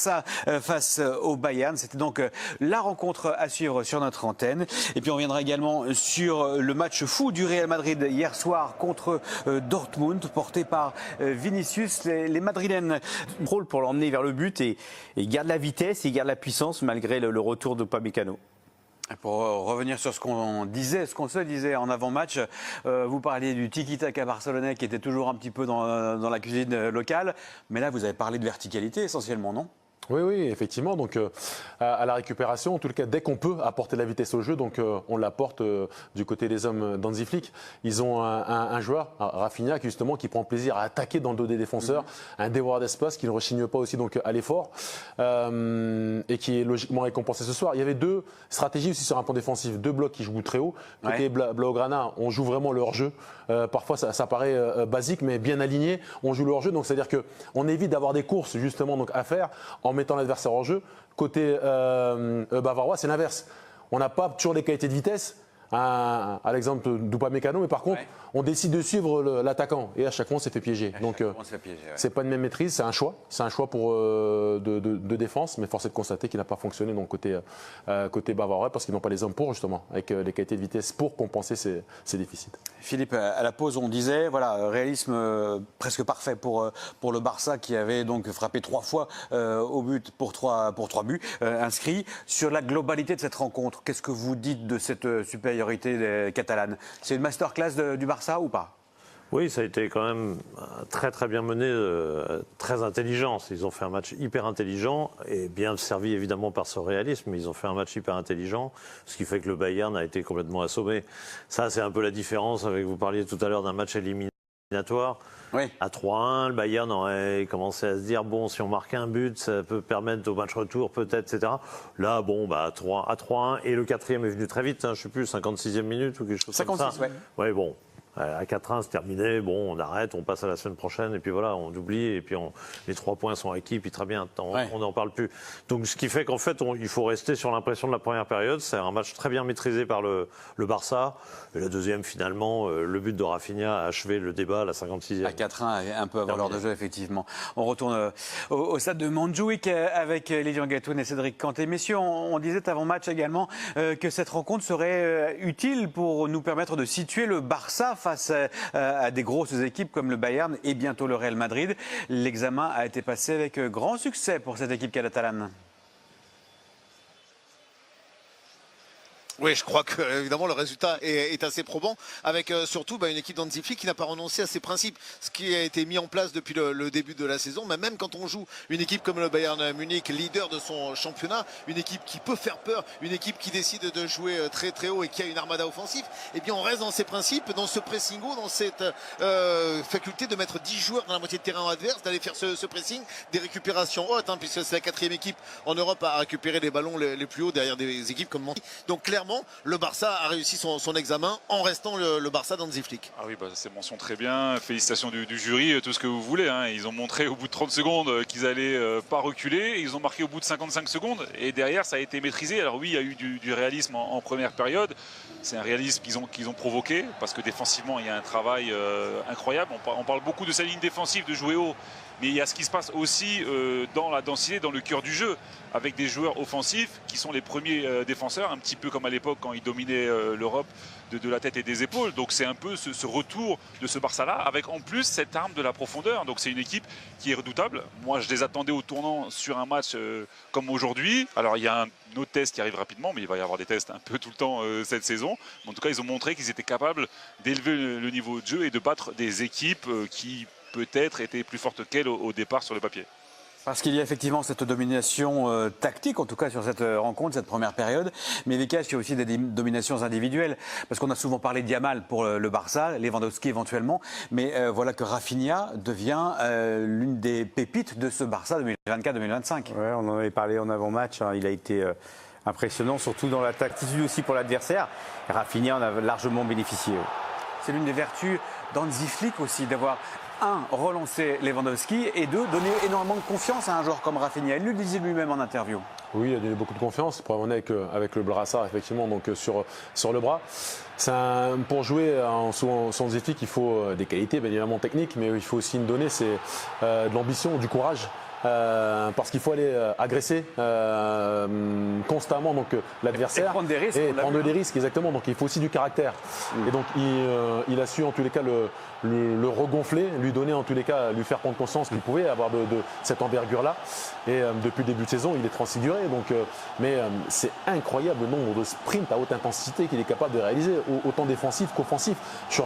Barça face au Bayern. C'était donc la rencontre à suivre sur notre antenne. Et puis on reviendra également sur le match fou du Real Madrid hier soir contre Dortmund, porté par Vinicius. Les Madrilènes rôle pour l'emmener vers le but et il garde la vitesse, il garde la puissance malgré le retour de Upamecano. Pour revenir sur ce qu'on disait, ce qu'on se disait en avant-match, vous parliez du tiki-taka barcelonais qui était toujours un petit peu dans la cuisine locale, mais là vous avez parlé de verticalité essentiellement, non ? Oui, oui, effectivement. Donc, à la récupération, en tout cas, dès qu'on peut apporter la vitesse au jeu, donc on l'apporte du côté des hommes d'Hansi Flick. Ils ont un joueur, Rafinha, qui prend plaisir à attaquer dans le dos des défenseurs, un dévoreur d'espace qui ne rechigne pas aussi donc à l'effort et qui est logiquement récompensé ce soir. Il y avait deux stratégies aussi sur un plan défensif, deux blocs qui jouent très haut. Côté Blaugrana, on joue vraiment le hors-jeu. Parfois, ça paraît basique, mais bien aligné. On joue le hors-jeu, donc c'est-à-dire qu'on évite d'avoir des courses justement donc à faire en mettant l'adversaire en jeu. Côté bavarois, c'est l'inverse. On n'a pas toujours les qualités de vitesse, à l'exemple d'Upamecano, mais par contre, on décide de suivre l'attaquant et à chaque fois, on s'est fait piéger. Donc, c'est pas une même maîtrise, c'est un choix. C'est un choix pour, de défense, mais force est de constater qu'il n'a pas fonctionné donc, côté bavarois parce qu'ils n'ont pas les hommes pour, justement, avec les qualités de vitesse pour compenser ces déficits. Philippe, à la pause, on disait, voilà, réalisme presque parfait pour le Barça qui avait donc frappé 3 fois au but pour 3 buts inscrits. Sur la globalité de cette rencontre, qu'est-ce que vous dites de cette supériorité catalane? C'est une masterclass du Barça ou pas? Oui, ça a été quand même très très bien mené, très intelligent. Ils ont fait un match hyper intelligent et bien servi évidemment par ce réalisme, mais ils ont fait un match hyper intelligent, ce qui fait que le Bayern a été complètement assommé. Ça, c'est un peu la différence avec, vous parliez tout à l'heure d'un match éliminatoire. Oui. À 3-1, le Bayern aurait commencé à se dire, bon, si on marque un but, ça peut permettre au match retour peut-être, etc. Là, bon, bah, à 3-1, et le quatrième est venu très vite, hein, je ne sais plus, 56e minute ou quelque chose 56, comme ça. ouais. Ouais, bon. À 4-1, c'est terminé, bon, on arrête, on passe à la semaine prochaine, et puis voilà, on oublie, et puis les 3 points sont acquis, puis très bien, on n'en parle plus. Donc ce qui fait qu'en fait, il faut rester sur l'impression de la première période, c'est un match très bien maîtrisé par le Barça, et la deuxième, finalement, le but de Rafinha a achevé le débat à la 56e. À 4-1, un peu avant l'heure de jeu, effectivement. On retourne au stade de Montjuïc avec Lilian Gatoun et Cédric Kanté. Messieurs, on disait avant match également que cette rencontre serait utile pour nous permettre de situer le Barça face à des grosses équipes comme le Bayern et bientôt le Real Madrid. L'examen a été passé avec grand succès pour cette équipe catalane. Oui, je crois que évidemment le résultat est assez probant, avec surtout une équipe d'Hansi Flick qui n'a pas renoncé à ses principes, ce qui a été mis en place depuis le début de la saison. Mais même quand on joue une équipe comme le Bayern Munich, leader de son championnat, une équipe qui peut faire peur, une équipe qui décide de jouer très très haut et qui a une armada offensive, eh bien on reste dans ses principes, dans ce pressing haut, dans cette faculté de mettre 10 joueurs dans la moitié de terrain adverse, d'aller faire ce pressing, des récupérations hautes, puisque c'est la 4e équipe en Europe à récupérer les ballons les plus hauts derrière des équipes comme Manchester. Donc clairement, le Barça a réussi son examen en restant le Barça d'Hansi Flick. Ah oui, c'est mention très bien. Félicitations du jury, tout ce que vous voulez. Ils ont montré au bout de 30 secondes qu'ils allaient pas reculer. Ils ont marqué au bout de 55 secondes. Et derrière, ça a été maîtrisé. Alors oui, il y a eu du réalisme en première période. C'est un réalisme qu'ils ont provoqué parce que défensivement, il y a un travail incroyable. On parle beaucoup de sa ligne défensive, de jouer haut. Mais il y a ce qui se passe aussi dans la densité, dans le cœur du jeu, avec des joueurs offensifs qui sont les premiers défenseurs, un petit peu comme à l'époque quand ils dominaient l'Europe de la tête et des épaules. Donc c'est un peu ce retour de ce Barça-là, avec en plus cette arme de la profondeur. Donc c'est une équipe qui est redoutable. Moi, je les attendais au tournant sur un match comme aujourd'hui. Alors il y a un autre test qui arrive rapidement, mais il va y avoir des tests un peu tout le temps cette saison. Mais en tout cas, ils ont montré qu'ils étaient capables d'élever le niveau de jeu et de battre des équipes qui peut-être étaient plus fortes qu'elles au départ sur le papier. Parce qu'il y a effectivement cette domination tactique, en tout cas sur cette rencontre, cette première période. Mais il y a aussi des dominations individuelles. Parce qu'on a souvent parlé de Yamal pour le Barça, Lewandowski éventuellement. Mais voilà que Rafinha devient l'une des pépites de ce Barça 2024-2025. Ouais, on en avait parlé en avant-match. Il a été impressionnant, surtout dans la tactique aussi pour l'adversaire. Rafinha en a largement bénéficié. C'est l'une des vertus d'Hansi Flick aussi, d'avoir relancer Lewandowski et donner énormément de confiance à un joueur comme Rafinha. Il le disait lui-même en interview. Oui, il a donné beaucoup de confiance. Pour on est avec le brassard, effectivement, donc sur le bras. Pour jouer sous Hansi Flick, il faut des qualités, bien évidemment techniques, mais il faut aussi une donnée, c'est de l'ambition, du courage. parce qu'il faut aller agresser constamment l'adversaire. Et prendre des risques. Et prendre des risques, exactement. Donc il faut aussi du caractère. Et donc il a su en tous les cas le regonfler, lui donner en tous les cas, lui faire prendre conscience qu'il pouvait avoir de cette envergure-là. Et depuis le début de saison, il est transfiguré. Mais c'est incroyable le nombre de sprints à haute intensité qu'il est capable de réaliser, autant défensif qu'offensif.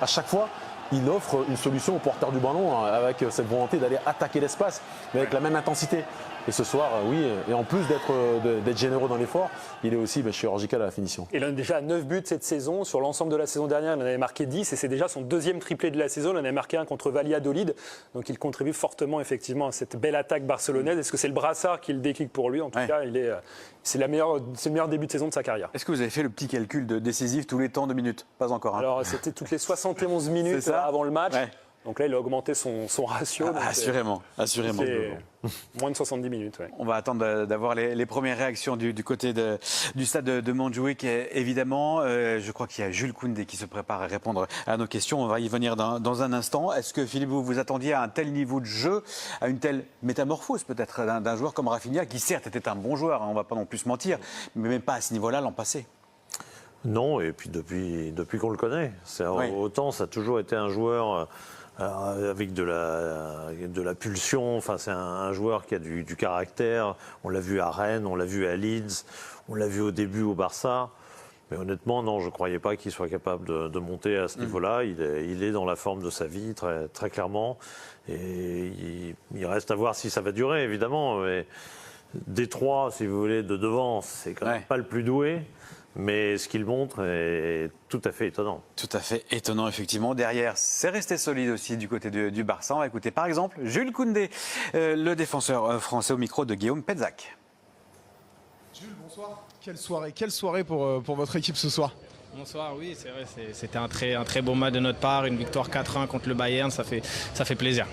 À chaque fois, il offre une solution au porteur du ballon avec cette volonté d'aller attaquer l'espace, mais avec la même intensité. Et ce soir, oui, et en plus d'être généreux dans l'effort, il est aussi chirurgical à la finition. Il a déjà 9 buts cette saison. Sur l'ensemble de la saison dernière, il en avait marqué 10 et c'est déjà son deuxième triplé de la saison. Il en avait marqué un contre Valladolid. Donc il contribue fortement effectivement à cette belle attaque barcelonaise. Est-ce que c'est le brassard qui le déclic pour lui? En tout cas, c'est le meilleur début de saison de sa carrière. Est-ce que vous avez fait le petit calcul de décisif tous les temps de minutes? Pas encore. Alors c'était toutes les 71 minutes avant le match. Ouais. Donc là, il a augmenté son ratio. Assurément. C'est moins de 70 minutes. Ouais. On va attendre d'avoir les premières réactions du côté du stade de Montjuïc, évidemment. Je crois qu'il y a Jules Koundé qui se prépare à répondre à nos questions. On va y venir dans un instant. Est-ce que, Philippe, vous vous attendiez à un tel niveau de jeu, à une telle métamorphose peut-être d'un joueur comme Rafinha, qui certes était un bon joueur, on ne va pas non plus se mentir, mais même pas à ce niveau-là l'an passé? Non, et puis depuis qu'on le connaît. Autant ça a toujours été un joueur... avec de la pulsion, enfin, c'est un joueur qui a du caractère. On l'a vu à Rennes, on l'a vu à Leeds, on l'a vu au début au Barça. Mais honnêtement, non, je ne croyais pas qu'il soit capable de monter à ce niveau-là. Il est dans la forme de sa vie, très, très clairement. Et il reste à voir si ça va durer, évidemment. Mais des trois, si vous voulez, de devant, c'est quand même pas le plus doué. Mais ce qu'il montre est tout à fait étonnant. Tout à fait étonnant, effectivement. Derrière, c'est resté solide aussi du côté du Barça. On va écouter par exemple Jules Koundé, le défenseur français au micro de Guillaume Pezzac. Jules, bonsoir. Quelle soirée pour votre équipe ce soir? Bonsoir, oui, c'est vrai, c'était un très beau match de notre part. Une victoire 4-1 contre le Bayern, ça fait plaisir.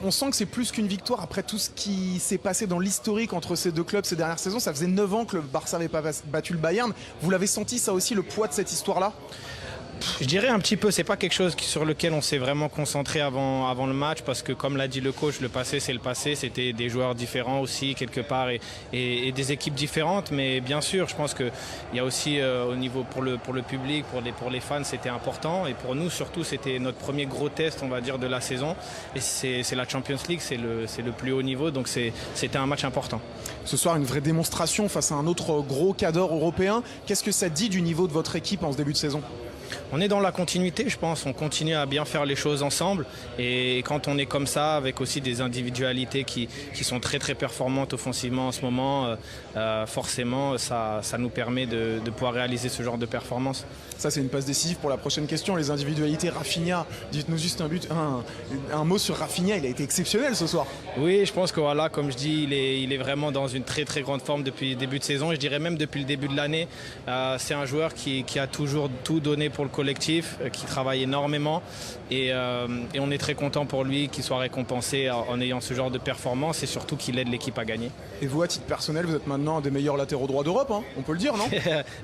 On sent que c'est plus qu'une victoire après tout ce qui s'est passé dans l'historique entre ces deux clubs ces dernières saisons. Ça faisait 9 ans que le Barça n'avait pas battu le Bayern. Vous l'avez senti ça aussi, le poids de cette histoire-là? Je dirais un petit peu, c'est pas quelque chose sur lequel on s'est vraiment concentré avant le match, parce que comme l'a dit le coach, le passé c'est le passé, c'était des joueurs différents aussi quelque part et des équipes différentes, mais bien sûr je pense qu'il y a aussi au niveau pour le public, pour les fans c'était important, et pour nous surtout c'était notre premier gros test on va dire de la saison, et c'est la Champions League, c'est le plus haut niveau, donc c'était un match important. Ce soir une vraie démonstration face à un autre gros cadre européen. Qu'est-ce que ça dit du niveau de votre équipe en ce début de saison? On est dans la continuité, je pense. On continue à bien faire les choses ensemble. Et quand on est comme ça, avec aussi des individualités qui sont très très performantes offensivement en ce moment, forcément, ça nous permet de pouvoir réaliser ce genre de performance. Ça, c'est une passe décisive pour la prochaine question. Les individualités, Rafinha, dites-nous juste un mot sur Rafinha. Il a été exceptionnel ce soir. Oui, je pense que voilà, comme je dis, il est vraiment dans une très très grande forme depuis le début de saison. Et je dirais même depuis le début de l'année. C'est un joueur qui a toujours tout donné pour le collectif, qui travaille énormément. Et on est très content pour lui qu'il soit récompensé en ayant ce genre de performance et surtout qu'il aide l'équipe à gagner. Et vous, à titre personnel, vous êtes maintenant un des meilleurs latéraux droits d'Europe, hein, on peut le dire, non?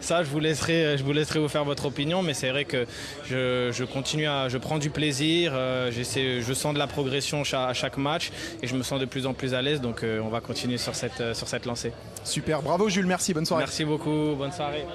Ça, je vous laisserai vous faire votre opinion, mais c'est vrai que je prends du plaisir, je sens de la progression à chaque match et je me sens de plus en plus à l'aise, donc on va continuer sur cette lancée. Super, bravo Jules, merci, bonne soirée. Merci beaucoup, bonne soirée.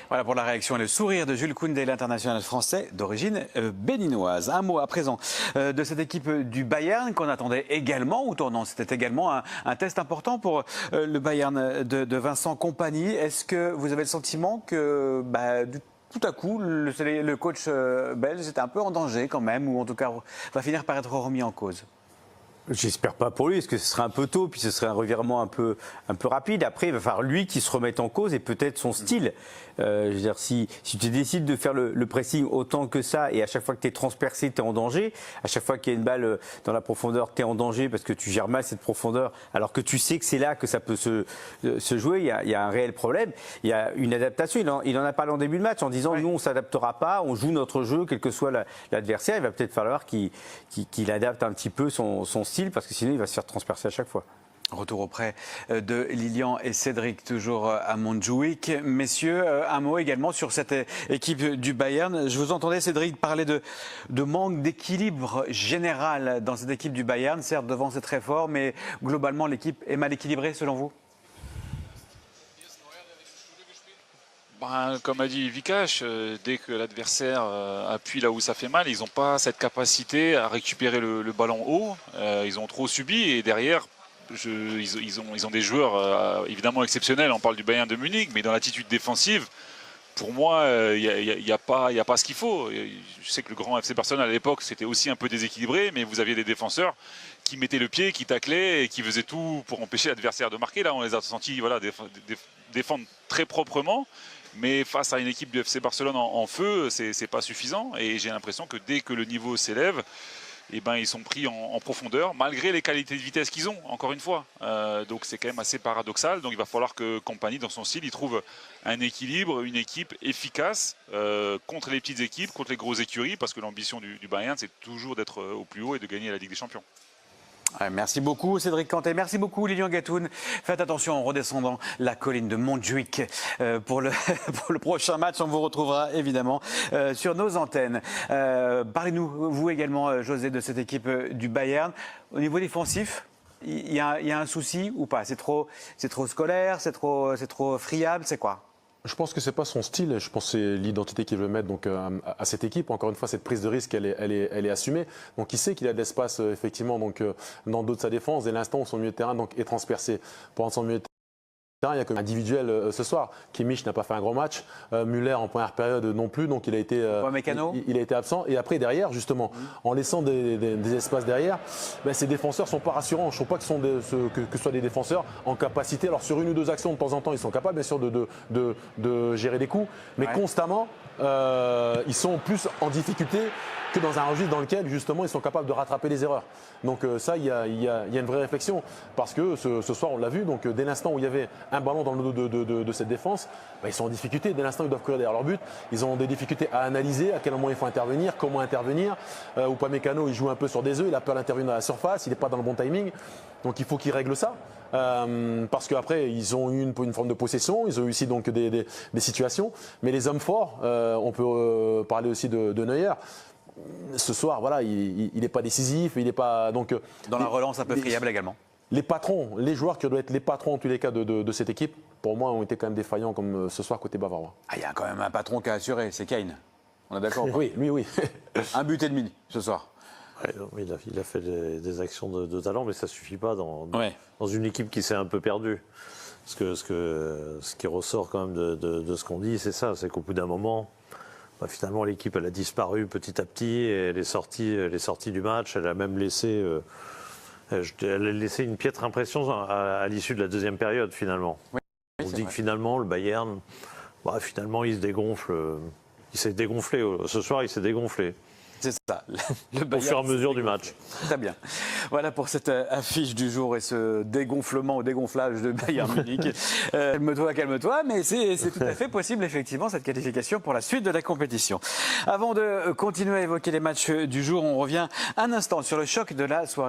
Voilà pour la réaction et le sourire de Jules Koundé, l'international français d'origine béninoise. Un mot à présent de cette équipe du Bayern qu'on attendait également, ou tournant, c'était également un test important pour le Bayern de Vincent Kompany. Est-ce que vous avez le sentiment que tout à coup le coach belge est un peu en danger quand même, ou en tout cas va finir par être remis en cause? J'espère pas pour lui, parce que ce serait un peu tôt, puis ce serait un revirement un peu rapide. Après, il va falloir lui qui se remette en cause et peut-être son style. Je veux dire, si tu décides de faire le pressing autant que ça, et à chaque fois que tu es transpercé, tu es en danger, à chaque fois qu'il y a une balle dans la profondeur, tu es en danger parce que tu gères mal cette profondeur, alors que tu sais que c'est là que ça peut se jouer, il y a un réel problème. Il y a une adaptation, il en a parlé en début de match en disant nous on ne s'adaptera pas, on joue notre jeu, quel que soit l'adversaire. Il va peut-être falloir qu'il adapte un petit peu son style, parce que sinon il va se faire transpercer à chaque fois. Retour auprès de Lilian et Cédric, toujours à Montjuïc. Messieurs, un mot également sur cette équipe du Bayern. Je vous entendais, Cédric, parler de manque d'équilibre général dans cette équipe du Bayern. Certes, devant c'est très fort, mais globalement, l'équipe est mal équilibrée selon vous? Comme a dit Vikash, dès que l'adversaire appuie là où ça fait mal, ils n'ont pas cette capacité à récupérer le ballon haut. Ils ont trop subi et derrière, ils ont des joueurs évidemment exceptionnels. On parle du Bayern de Munich, mais dans l'attitude défensive, pour moi, il n'y a pas ce qu'il faut. Je sais que le grand FC Barcelone à l'époque, c'était aussi un peu déséquilibré, mais vous aviez des défenseurs qui mettaient le pied, qui taclaient et qui faisaient tout pour empêcher l'adversaire de marquer. Là, on les a sentis défendre très proprement. Mais face à une équipe du FC Barcelone en feu, c'est pas suffisant. Et j'ai l'impression que dès que le niveau s'élève, eh ben, ils sont pris en profondeur, malgré les qualités de vitesse qu'ils ont, encore une fois. Donc c'est quand même assez paradoxal. Donc il va falloir que Kompany, dans son style, il trouve un équilibre, une équipe efficace contre les petites équipes, contre les grosses écuries, parce que l'ambition du Bayern, c'est toujours d'être au plus haut et de gagner la Ligue des Champions. Merci beaucoup Cédric Canté, merci beaucoup Lilian Gatoun. Faites attention en redescendant la colline de Montjuïc pour le prochain match. On vous retrouvera évidemment sur nos antennes. Parlez-nous, vous également José, de cette équipe du Bayern. Au niveau défensif, il y a un souci ou pas? C'est trop scolaire, c'est trop friable, c'est quoi? Je pense que c'est pas son style. Je pense que c'est l'identité qu'il veut mettre donc à cette équipe. Encore une fois, cette prise de risque, elle est assumée. Donc, il sait qu'il a de l'espace effectivement donc dans le dos de sa défense. Dès l'instant où son milieu de terrain donc est transpercé pour son milieu de terrain, il y a comme individuel ce soir. Kimmich n'a pas fait un grand match. Müller en première période non plus. Donc, il a été absent. Et après, derrière, justement, en laissant des espaces derrière, ces défenseurs ne sont pas rassurants. Je ne trouve pas que ce soient des défenseurs en capacité. Alors, sur une ou deux actions, de temps en temps, ils sont capables, bien sûr, de gérer des coups. Mais constamment, ils sont plus en difficulté que dans un registre dans lequel, justement, ils sont capables de rattraper les erreurs. Donc ça, il y a une vraie réflexion. Parce que ce soir, on l'a vu, donc dès l'instant où il y avait un ballon dans le dos de cette défense, ils sont en difficulté. Dès l'instant où ils doivent courir derrière leur but, ils ont des difficultés à analyser à quel moment il faut intervenir, comment intervenir. Upamecano, il joue un peu sur des œufs, il a peur d'intervenir à la surface, il n'est pas dans le bon timing. Donc il faut qu'il règle ça. Parce qu'après, ils ont eu une forme de possession, ils ont eu aussi donc des situations. Mais les hommes forts, on peut parler aussi de Neuer. Ce soir, voilà, il n'est pas décisif, il n'est pas donc. Dans la relance, un peu friable également. Les patrons, les joueurs qui doivent être les patrons en tous les cas de cette équipe, pour moi, ont été quand même défaillants comme ce soir côté bavarois. Il y a quand même un patron qui a assuré, c'est Kane. On est d'accord? Oui, lui, oui. Un but et demi ce soir. Ouais, il a fait des actions de talent, mais ça ne suffit pas dans une équipe qui s'est un peu perdue. Ce qui ressort quand même de ce qu'on dit, c'est ça, c'est qu'au bout d'un moment, finalement, l'équipe elle a disparu petit à petit, et elle est sortie du match, elle a même laissé une piètre impression à l'issue de la deuxième période finalement. Oui, on dit que finalement le Bayern, finalement il se dégonfle, il s'est dégonflé, ce soir il s'est dégonflé. C'est ça, le Bayern, au fur et à mesure du match. Très bien. Voilà pour cette affiche du jour et ce dégonflement ou dégonflage de Bayern Munich. Calme-toi, mais c'est tout à fait possible, effectivement, cette qualification pour la suite de la compétition. Avant de continuer à évoquer les matchs du jour, on revient un instant sur le choc de la soirée.